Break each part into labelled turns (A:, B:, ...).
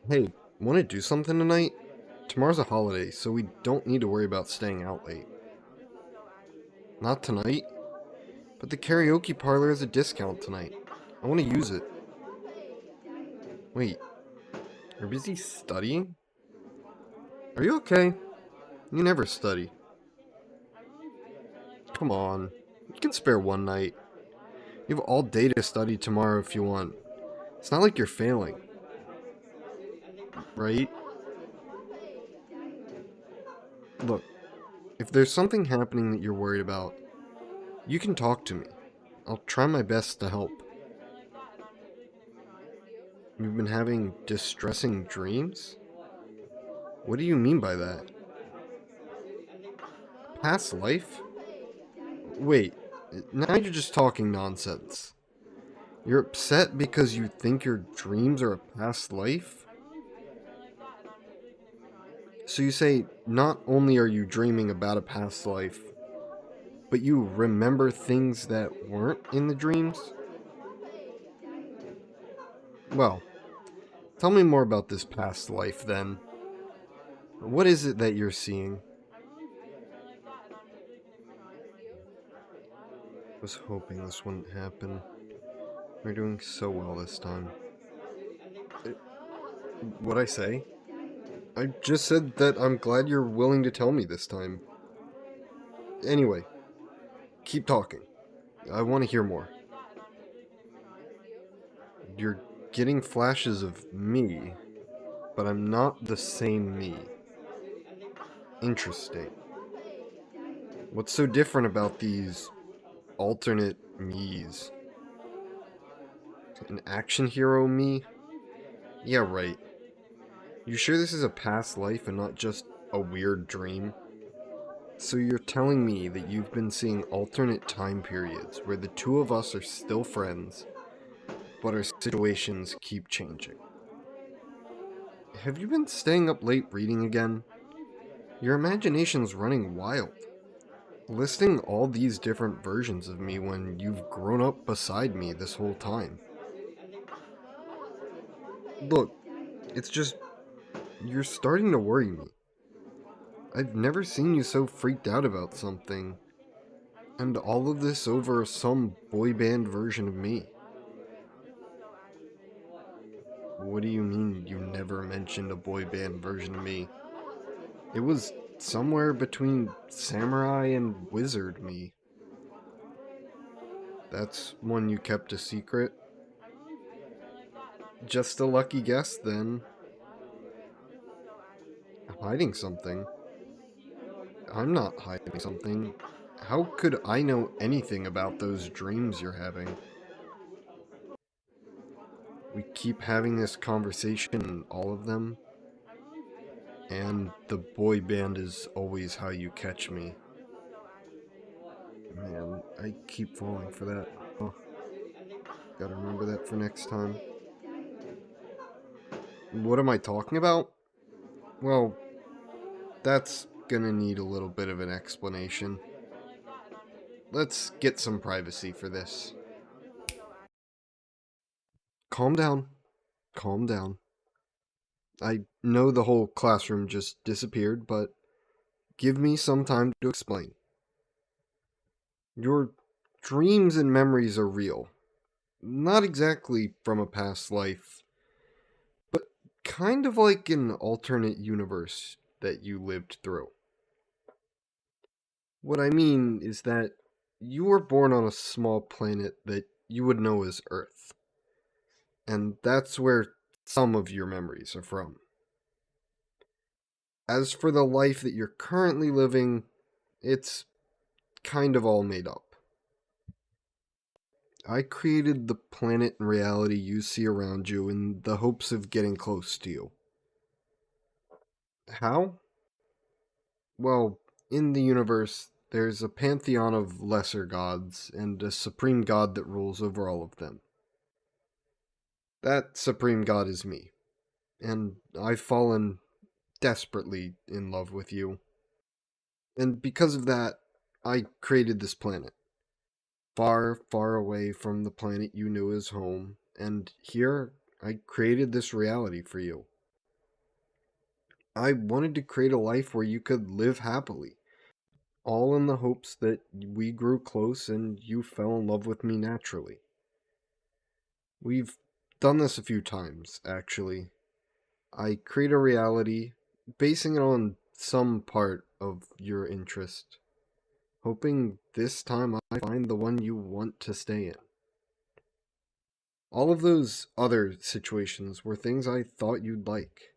A: Hey, want to do something tonight? Tomorrow's a holiday, so we don't need to worry about staying out late. Not tonight, but the karaoke parlor has a discount tonight. I want to use it. Wait, you're busy studying? Are you okay? You never study. Come on, you can spare one night. You have all day to study tomorrow if you want. It's not like you're failing, right? Look, if there's something happening that you're worried about, you can talk to me. I'll try my best to help. You've been having distressing dreams? What do you mean by that? Past life? Wait, now you're just talking nonsense. You're upset because you think your dreams are a past life? So you say not only are you dreaming about a past life, but you remember things that weren't in the dreams? Well, tell me more about this past life then. What is it that you're seeing? I was hoping this wouldn't happen. We're doing so well this time. What'd I say? I just said that I'm glad you're willing to tell me this time. Anyway, keep talking. I want to hear more. You're getting flashes of me, but I'm not the same me. Interesting. What's so different about these alternate me's? An action hero me? Yeah, right. You sure this is a past life and not just a weird dream? So you're telling me that you've been seeing alternate time periods where the two of us are still friends, but our situations keep changing. Have you been staying up late reading again? Your imagination's running wild. Listing all these different versions of me when you've grown up beside me this whole time. Look, it's just, you're starting to worry me. I've never seen you so freaked out about something, and all of this over some boy band version of me. What do you mean you never mentioned a boy band version of me? It was somewhere between samurai and wizard me. That's one you kept a secret? Just a lucky guess, then. Hiding something? I'm not hiding something. How could I know anything about those dreams you're having? We keep having this conversation in all of them, and the boy band is always how you catch me. Man, I keep falling for that. Oh, gotta remember that for next time. What am I talking about? Well, that's gonna need a little bit of an explanation. Let's get some privacy for this. Calm down. Calm down. I know the whole classroom just disappeared, but give me some time to explain. Your dreams and memories are real. Not exactly from a past life, but kind of like an alternate universe that you lived through. What I mean is that you were born on a small planet that you would know as Earth, and that's where some of your memories are from. As for the life that you're currently living, it's kind of all made up. I created the planet and reality you see around you in the hopes of getting close to you. How? Well, in the universe, there's a pantheon of lesser gods and a supreme god that rules over all of them. That supreme god is me, and I've fallen desperately in love with you. And because of that, I created this planet. Far, far away from the planet you knew as home, and here I created this reality for you. I wanted to create a life where you could live happily, all in the hopes that we grew close and you fell in love with me naturally. We've done this a few times, actually. I create a reality, basing it on some part of your interest, hoping this time I find the one you want to stay in. All of those other situations were things I thought you'd like.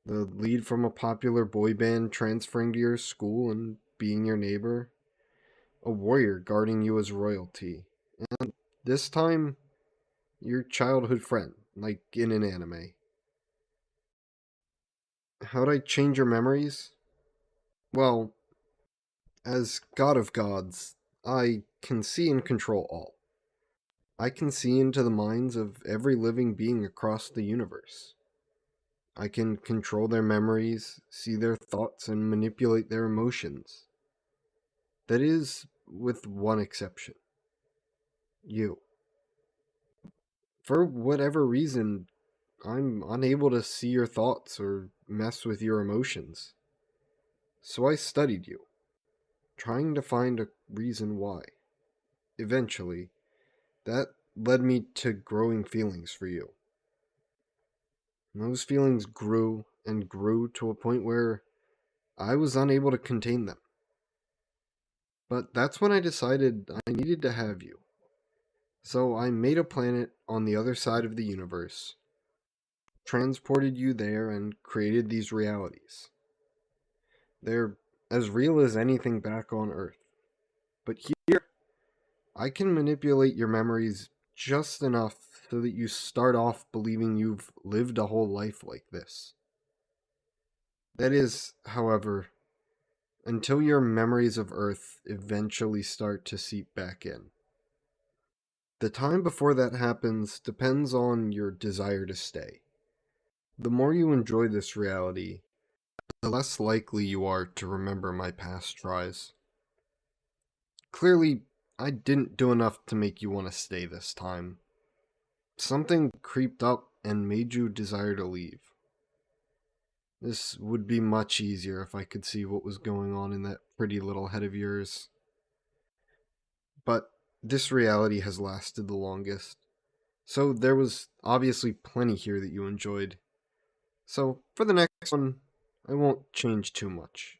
A: The lead from a popular boy band transferring to your school and being your neighbor, a warrior guarding you as royalty, and this time, your childhood friend, like in an anime. How'd I change your memories? Well, as God of Gods, I can see and control all. I can see into the minds of every living being across the universe. I can control their memories, see their thoughts, and manipulate their emotions. That is, with one exception: you. For whatever reason, I'm unable to see your thoughts or mess with your emotions. So I studied you, trying to find a reason why. Eventually, that led me to growing feelings for you. And those feelings grew and grew to a point where I was unable to contain them. But that's when I decided I needed to have you. So I made a planet on the other side of the universe, transported you there, and created these realities. They're as real as anything back on Earth. But here, I can manipulate your memories just enough so that you start off believing you've lived a whole life like this. That is, however, until your memories of Earth eventually start to seep back in. The time before that happens depends on your desire to stay. The more you enjoy this reality, the less likely you are to remember my past tries. Clearly, I didn't do enough to make you want to stay this time. Something creeped up and made you desire to leave. This would be much easier if I could see what was going on in that pretty little head of yours. But this reality has lasted the longest. So there was obviously plenty here that you enjoyed. So for the next one, I won't change too much.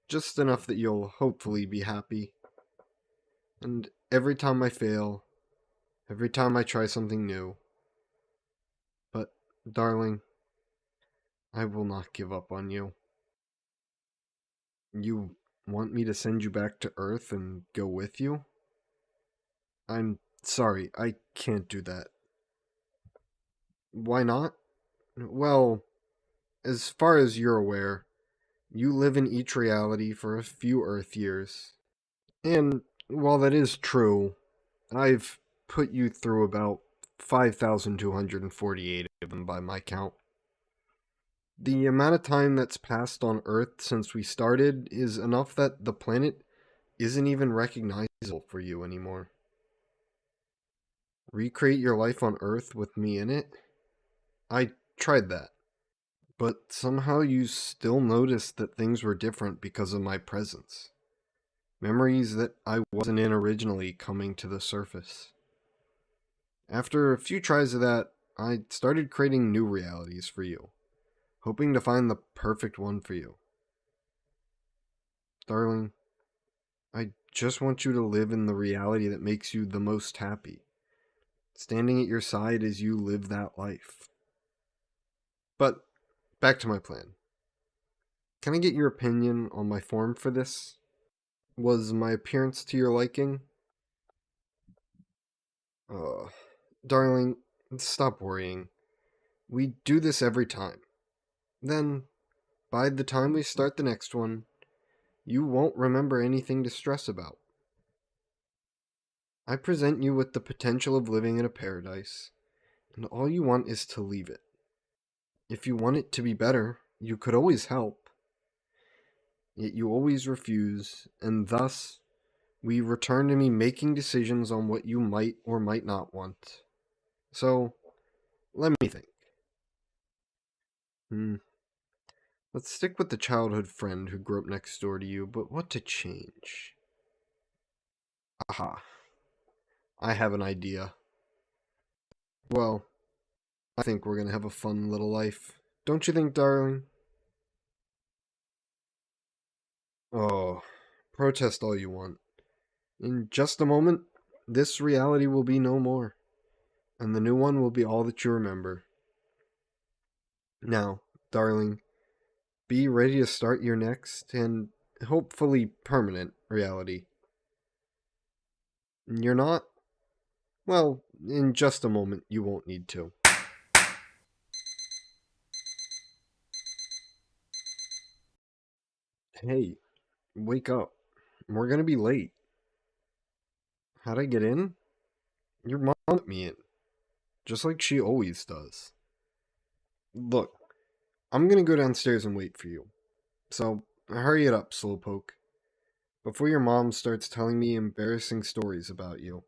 A: Just enough that you'll hopefully be happy. And every time I fail, every time I try something new. But, darling, I will not give up on you. You want me to send you back to Earth and go with you? I'm sorry, I can't do that. Why not? Well, as far as you're aware, you live in each reality for a few Earth years. And while that is true, I've put you through about 5,248 of them by my count. The amount of time that's passed on Earth since we started is enough that the planet isn't even recognizable for you anymore. Recreate your life on Earth with me in it? I tried that, but somehow you still noticed that things were different because of my presence. Memories that I wasn't in originally coming to the surface. After a few tries of that, I started creating new realities for you, hoping to find the perfect one for you. Darling, I just want you to live in the reality that makes you the most happy, standing at your side as you live that life. But back to my plan. Can I get your opinion on my form for this? Was my appearance to your liking? Uh, Darling, stop worrying. We do this every time. Then, by the time we start the next one, you won't remember anything to stress about. I present you with the potential of living in a paradise, and all you want is to leave it. If you want it to be better, you could always help. Yet you always refuse, and thus we return to me making decisions on what you might or might not want. So, let me think. Hmm. Let's stick with the childhood friend who grew up next door to you, but what to change? Aha, I have an idea. Well, I think we're gonna have a fun little life. Don't you think, darling? Oh, protest all you want. In just a moment, this reality will be no more, and the new one will be all that you remember. Now, darling, be ready to start your next and hopefully permanent reality. You're not? Well, in just a moment, you won't need to. Hey, wake up. We're gonna be late. How'd I get in? Your mom let me in, just like she always does. Look, I'm gonna go downstairs and wait for you. So, hurry it up, Slowpoke, before your mom starts telling me embarrassing stories about you.